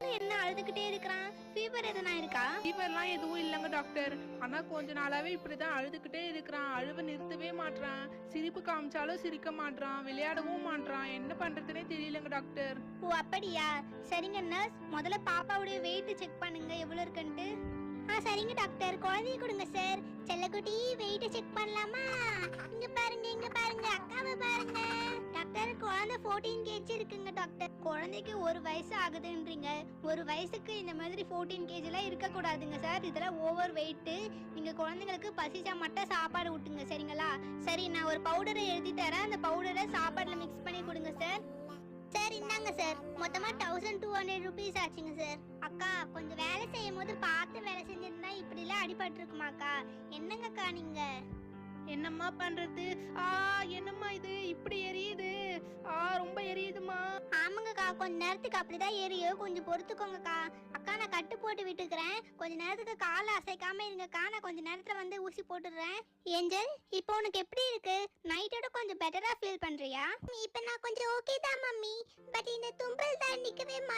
இவனும் என்ன அழுதுகிட்டே இருக்கிறான்? ஃபீவர் எதனா இருக்கா? ஃபீவர்லாம் எதுவும் இல்லைங்க டாக்டர். ஆனா கொஞ்ச நாளாவே இப்படிதான் அழுதுகிட்டே இருக்கிறான். அழுவ நிறுத்தவே மாட்றான். சிரிப்பு காமிச்சாலும் சிரிக்க மாட்றான். விளையாடவும் மாட்றான். என்ன பண்றதுனே தெரியலங்க டாக்டர். ஓ அப்படியா? சரிங்க நர்ஸ், முதல்ல பாப்பாவுடைய வெயிட் செக் பண்ணுங்க எவ்வளவு இருக்குன்ட்டு. சரிங்க டாக்டர். குழந்தைய கொடுங்க சார். செல்லக்குட்டி வெயிட் செக் பண்ணலாமா? இங்க பாருங்க, இங்க பாருங்க, அக்காவை பாருங்க. டாக்டர், குழந்தை 14 kg இருக்குங்க டாக்டர். குழந்தைக்கு 1 வயசு ஆகுதுன்றீங்க. 1 வயசுக்கு இந்த மாதிரி 14 kg எல்லாம் இருக்க கூடாதுங்க சார். இதெல்லாம் ஓவர் வெயிட். நீங்க குழந்தைங்களுக்கு பசிச்சா மட்டும் சாப்பாடு ஊட்டுங்க, சரிங்களா? சரி, நான் ஒரு பவுடரை எழுதி தரேன். அந்த பவுடரை சாப்பாடுல மிக்ஸ் பண்ணி கொடுங்க சார். சார் இந்தாங்க சார். மொத்தமா 1200 rupees ஆச்சுங்க சார். அக்கா, கொஞ்சம் வேலை செய்யும் போது பார்த்து வேலை செஞ்சிருந்தா இப்படி எல்லாம் அடிபட்டு இருக்குமாக்கா? என்னங்கக்கா நீங்க? என்னம்மா பண்றது? என்னம்மா இது இப்படி எரியுது? ரொம்ப எரியுதுமா. ஆமாங்கக்கா, கொஞ்ச நேரத்துக்கு அப்படிதான் எரியும். கொஞ்சம் பொறுத்துக்கோங்கக்கா. அக்கா, நான் கட்டு போட்டு விட்டுக்கிறேன். கொஞ்ச நேரத்துக்கு காலை அசைக்காம இருங்கக்கா. நான் கொஞ்ச நேரத்துல வந்து ஊசி போட்டுடுறேன். ஏஞ்சல், இப்போ உனக்கு எப்படி இருக்கு? நைட்டோட கொஞ்சம் பெட்டரா ஃபீல் பண்றியா? இப்ப நான் கொஞ்சம் ஓகே தான் மம்மி. பட் இந்த தும்பல் தான் நிக்கவே மாட்டேன்.